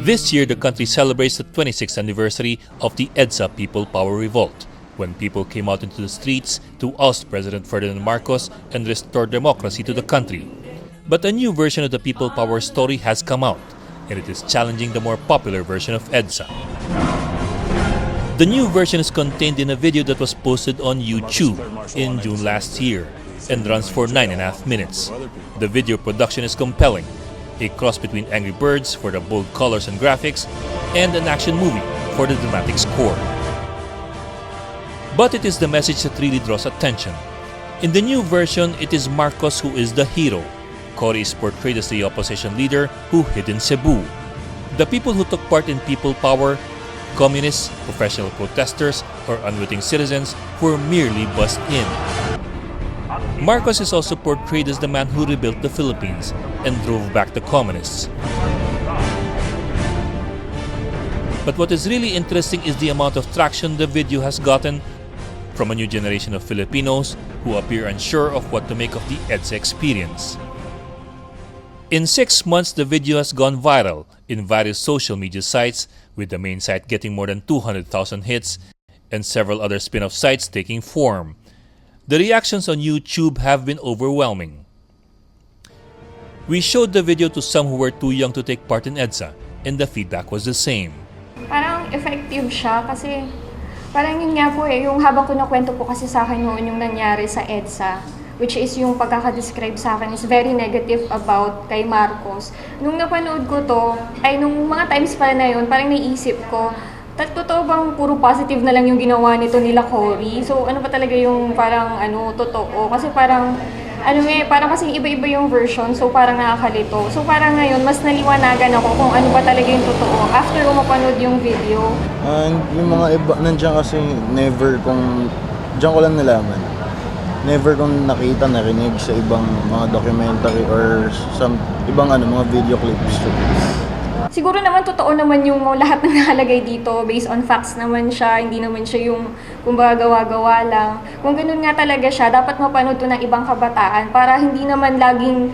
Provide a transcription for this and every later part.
This year, the country celebrates the 26th anniversary of the EDSA People Power Revolt, when people came out into the streets to oust President Ferdinand Marcos and restore democracy to the country. But a new version of the People Power story has come out, and it is challenging the more popular version of EDSA. The new version is contained in a video that was posted on YouTube in June last year and runs for 9.5 minutes. The video production is compelling, a cross between Angry Birds for the bold colors and graphics and an action movie for the dramatic score. But it is the message that really draws attention. In the new version, it is Marcos who is the hero. Cory is portrayed as the opposition leader who hid in Cebu. The people who took part in People Power, communists, professional protesters, or unwitting citizens, were merely buzzed in. Marcos is also portrayed as the man who rebuilt the Philippines and drove back the communists. But what is really interesting is the amount of traction the video has gotten from a new generation of Filipinos who appear unsure of what to make of the EDSA experience. In 6 months, the video has gone viral in various social media sites, with the main site getting more than 200,000 hits and several other spin-off sites taking form. The reactions on YouTube have been overwhelming. We showed the video to some who were too young to take part in EDSA, and the feedback was the same. Parang effective siya kasi parang yun nga po yung habang kinukwento po kasi sa akin noon yung nangyari sa EDSA, which is yung pagkakadescribe sa akin is very negative about kay Marcos. Nung napanood ko to, nung mga times pala na yun, parang naisip ko, totoo bang puro positive na lang yung ginawa nito nila Cory? So ano pa talaga yung parang totoo? Kasi parang parang kasi iba-iba yung version, so parang nakakalito. So parang ngayon, mas naliwanagan ako kung ano ba talaga yung totoo after ko mapanood yung video. Yung mga iba, nandiyan kasi diyan ko lang nalaman. Never kong nakita, narinig sa ibang mga documentary or some ibang mga video clips. Siguro naman totoo naman yung lahat ng nakalagay dito, based on facts naman siya, hindi naman siya yung kumbaga gawa-gawa lang. Kung ganun nga talaga siya, dapat mapanood to ng ibang kabataan para hindi naman laging,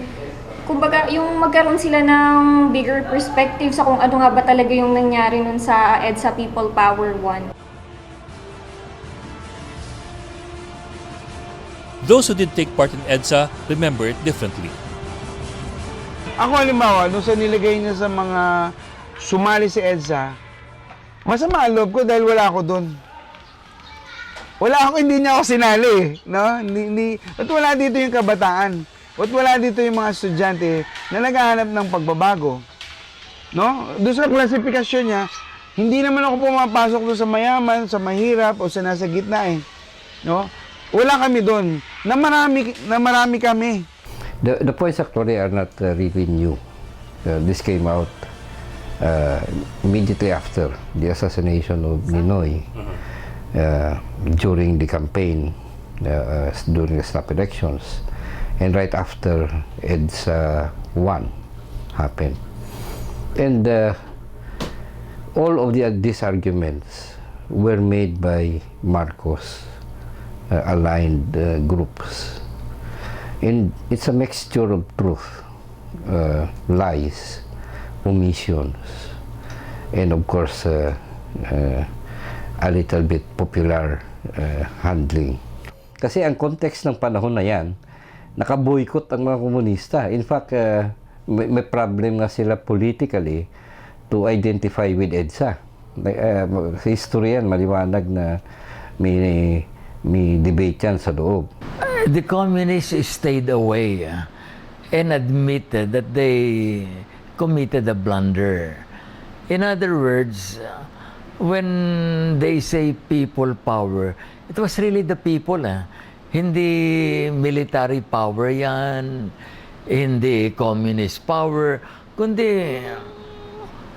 kumbaga yung magkaroon sila ng bigger perspective sa kung ano nga ba talaga yung nangyari nun sa EDSA People Power 1. Those who did take part in EDSA remember it differently. Ako halimbawa, nung sa nilagay niya sa mga sumali sa EDSA, masama ang loob ko dahil wala ako doon. Hindi niya ako sinali, no? At wala dito yung kabataan. At wala dito yung mga estudyante na naghahanap ng pagbabago. No? Doon sa klasifikasyon niya, hindi naman ako pumapasok doon sa mayaman, sa mahirap, o sa nasa gitna . No? Wala kami doon. Na marami kami. The points actually are not really new. This came out immediately after the assassination of Ninoy during the campaign, during the snap elections, and right after EDSA 1 happened. And all of these arguments were made by Marcos aligned groups. And it's a mixture of truth, lies, omissions, and of course a little bit popular handling. Kasi ang context ng panahon na yan, nakaboykot ang mga komunista. In fact, may problem nga sila politically to identify with EDSA. Sa history yan, maliwanag na may debate yan sa loob. The communists stayed away and admitted that they committed a blunder. In other words, when they say people power, it was really the people. Hindi military power yan, hindi communist power, kundi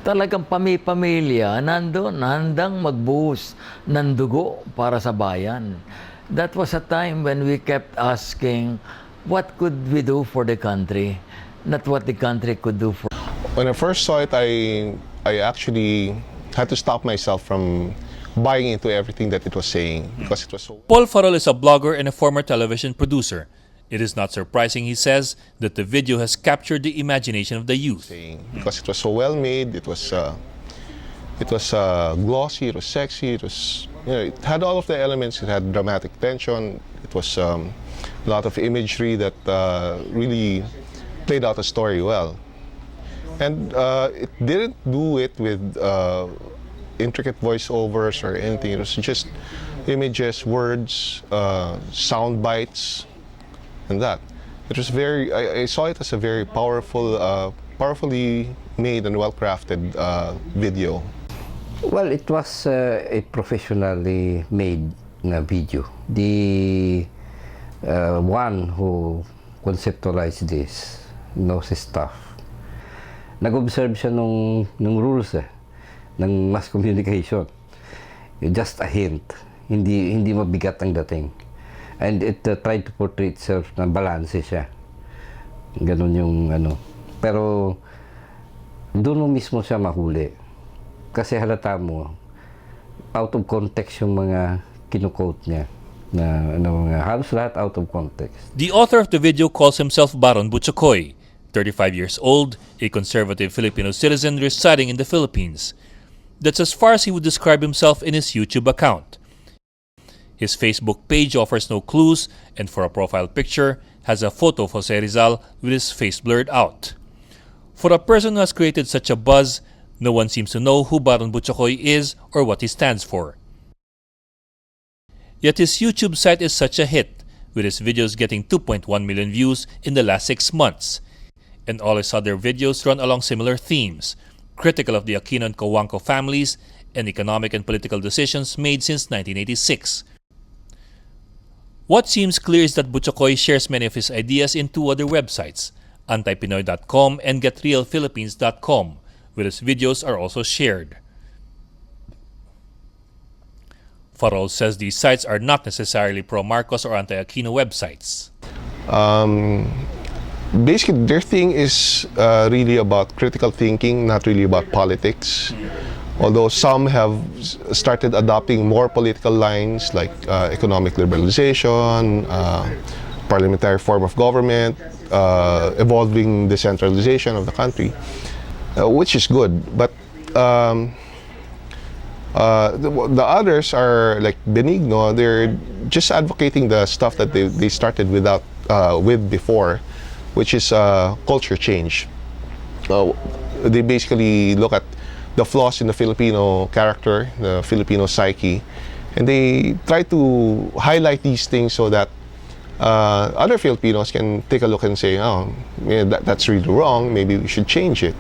talagang pamilya nandun, handang magbuhos ng dugo para sa bayan. That was a time when we kept asking, what could we do for the country, not what the country could do for. When I first saw it, I actually had to stop myself from buying into everything that it was saying because it was so. Paul Farol is a blogger and a former television producer. It is not surprising, he says, that the video has captured the imagination of the youth. Because it was so well made, it was glossy, it was sexy, it had all of the elements. It had dramatic tension. It was a lot of imagery that really played out the story well. And it didn't do it with intricate voiceovers or anything. It was just images, words, sound bites, and that. It was I saw it as a very powerfully made and well-crafted video. Well, it was a professionally made video. The one who conceptualized this knows his stuff. Nag-observe siya ng rules ng mass communication. Just a hint. Hindi mabigat ang dating. And it tried to portray itself na balance siya. Ganun yung ano. Pero doon mismo siya mahuli. Kasi halata mo, out of context yung mga kinu-quote niya. Halos lahat out of context. The author of the video calls himself Baron Butchokoy, 35 years old, a conservative Filipino citizen residing in the Philippines. That's as far as he would describe himself in his YouTube account. His Facebook page offers no clues, and for a profile picture, has a photo of Jose Rizal with his face blurred out. For a person who has created such a buzz, no one seems to know who Baron Butchokoy is or what he stands for. Yet his YouTube site is such a hit, with his videos getting 2.1 million views in the last 6 months. And all his other videos run along similar themes, critical of the Aquino and Cojuangco families and economic and political decisions made since 1986. What seems clear is that Butchokoy shares many of his ideas in 2 other websites, antipinoy.com and getrealphilippines.com, where his videos are also shared. Farol says these sites are not necessarily pro-Marcos or anti-Aquino websites. Basically, their thing is really about critical thinking, not really about politics. Although some have started adopting more political lines like economic liberalization, parliamentary form of government, evolving decentralization of the country, which is good. But the others are like Benigno. They're just advocating the stuff that they started with before, which is culture change. They basically look at the flaws in the Filipino character, the Filipino psyche, and they try to highlight these things so that other Filipinos can take a look and say, oh, yeah, that's really wrong, maybe we should change it.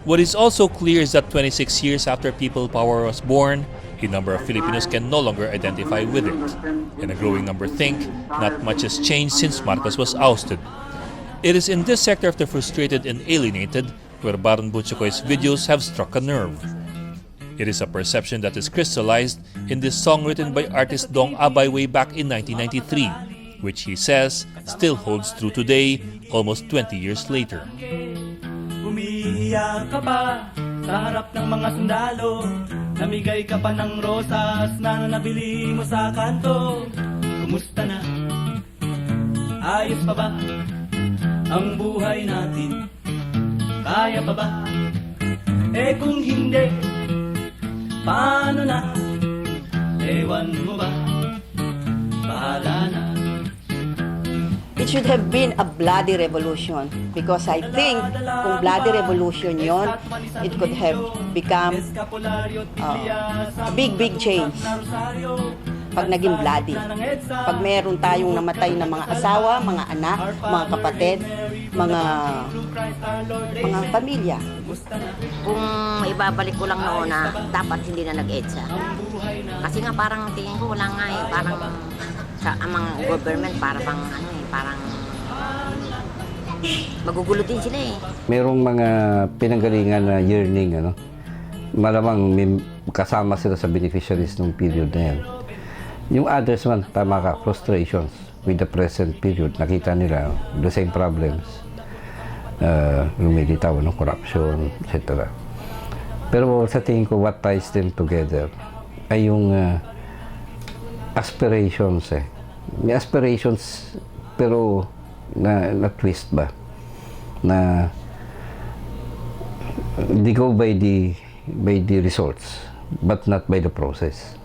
What is also clear is that 26 years after People Power was born, a number of Filipinos can no longer identify with it. And a growing number think not much has changed since Marcos was ousted. It is in this sector of the frustrated and alienated where Baron Butchokoy's videos have struck a nerve. It is a perception that is crystallized in this song written by artist Dong Abay way back in 1993, which he says still holds true today, almost 20 years later. Umiiyak ka pa sa harap ng mga sundalo, namigay ka pa ng rosas na nabili mo sa kanto. Kumusta na? Ayos pa ba ang buhay natin? Kaya pa ba? Eh kung hindi, paano na? Ewan mo ba? Bahala na. It should have been a bloody revolution because I think kung bloody revolution yon, it could have become a big change. Pag naging bloody, pag meron tayong namatay na mga asawa, mga anak, mga kapatid, mga pamilya. Kung ibabalik ko lang noon na dapat hindi na nag-EDSA. Kasi nga parang tingin ko wala nga eh, parang sa amang government parang magugulo din sila eh. Merong mga pinanggalingan na yearning, malamang may kasama sila sa beneficiaries ng period na yan. Yung others man, tama ka, frustrations with the present period. Nakita nila the same problems. Lumilitaw ng corruption, etc. Pero sa tingin ko, what ties them together ay yung aspirations may aspirations, pero na-twist ba? Na they go by the results, but not by the process.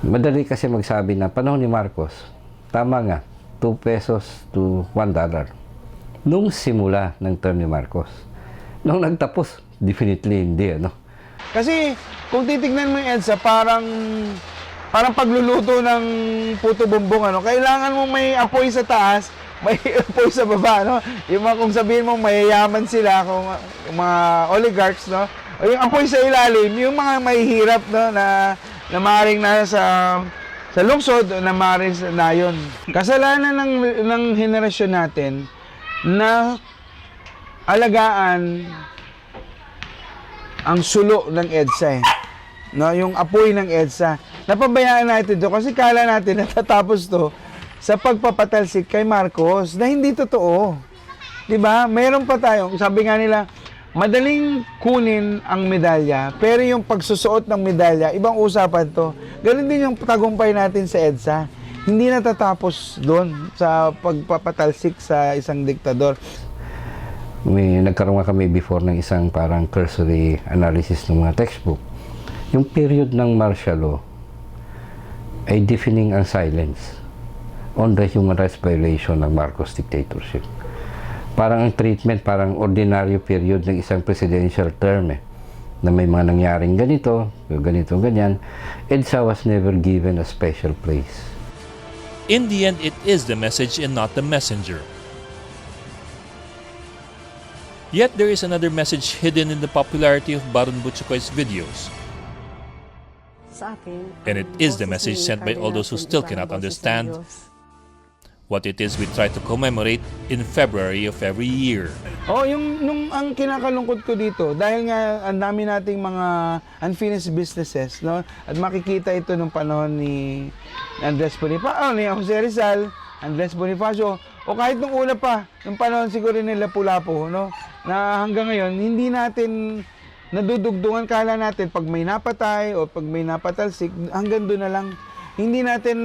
Madali kasi magsabi na panahon ni Marcos, tama nga, 2 pesos to $1. Nung simula ng term ni Marcos. Nung nagtapos, definitely hindi, ano? Kasi kung titignan mo yung EDSA, parang pagluluto ng puto bumbong, ano? Kailangan mo may apoy sa taas, may apoy sa baba, no? Yung mga, kung sabihin mo mayayaman sila, kung mga oligarchs, no? O yung apoy sa ilalim, yung mga mahihirap, no? Na maaaring nasa sa lungsod, na maaaring na yun. Kasalanan ng henerasyon natin na alagaan ang sulo ng EDSA, eh. No, yung apoy ng EDSA. Napabayaan natin to kasi kala natin natatapos to sa pagpapatalsik kay Marcos na hindi totoo. 'Di ba? Meron pa tayong, sabi nga nila, madaling kunin ang medalya, pero yung pagsusuot ng medalya, ibang usapan to. Ganun din yung tagumpay natin sa EDSA. Hindi natatapos doon sa pagpapatalsik sa isang diktador. May nagkaroon nga kami before ng isang parang cursory analysis ng mga textbook. Yung period ng martial law ay deafening ang silence on the human rights violation ng Marcos dictatorship. Parang ang treatment, parang ordinaryo period ng isang presidential term, na may mga nangyaring ganito, ganyan. EDSA was never given a special place. In the end, it is the message and not the messenger. Yet there is another message hidden in the popularity of Baron Butchikoy's videos. And it is the message sent by all those who still cannot understand what it is we try to commemorate in February of every year. Ang kinakalungkot ko dito, dahil nga ang dami nating mga unfinished businesses, no? At makikita ito nung panahon ni Andres Bonifacio, ni Jose Rizal, Andres Bonifacio, o kahit nung una pa, nung panahon siguro ni Lapu-Lapu, no? Na hanggang ngayon, hindi natin nadudugtungan, kala natin pag may napatay o pag may napatalsik, hanggang doon na lang. Hindi natin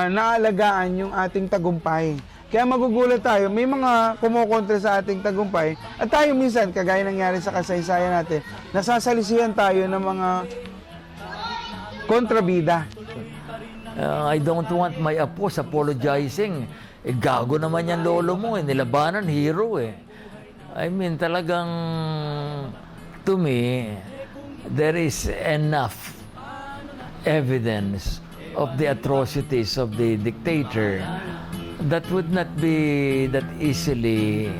naalagaan yung ating tagumpay. Kaya magugulat tayo, may mga kumukontra sa ating tagumpay at tayo minsan, kagaya nangyari sa kasaysayan natin, nasasalisihan tayo ng mga kontrabida. I don't want my apos apologizing. Gago naman yan lolo mo, nilabanan, hero eh. I mean, talagang, to me, there is enough evidence of the atrocities of the dictator that would not be that easily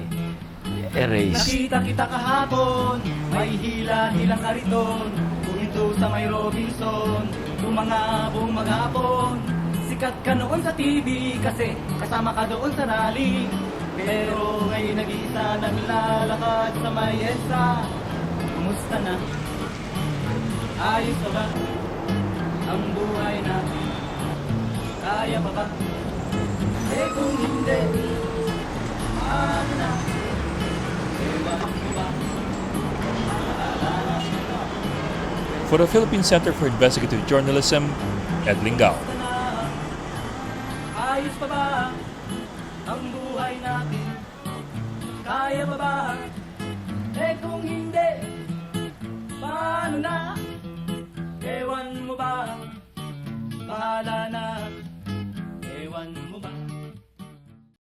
erased. Nakita kita kahapon, may hila-hilang kariton. Kung ito sa may Robinson, bumangabong maghapon. Sikat ka noon sa TV kasi kasama ka doon sa rally. Pero ngayon nag-iisa naglalakad sa may EDSA. Kumusta na? Ayos na ba ang buhay natin? Kaya pa ba? Eh kung hindi, paano na? Ewan mo ba? For the Philippine Center for Investigative Journalism, Ed Lingao. Ayos pa ba ang buhay natin? Kaya pa ba? Eh kung hindi, paano na? Ewan mo ba? Bahala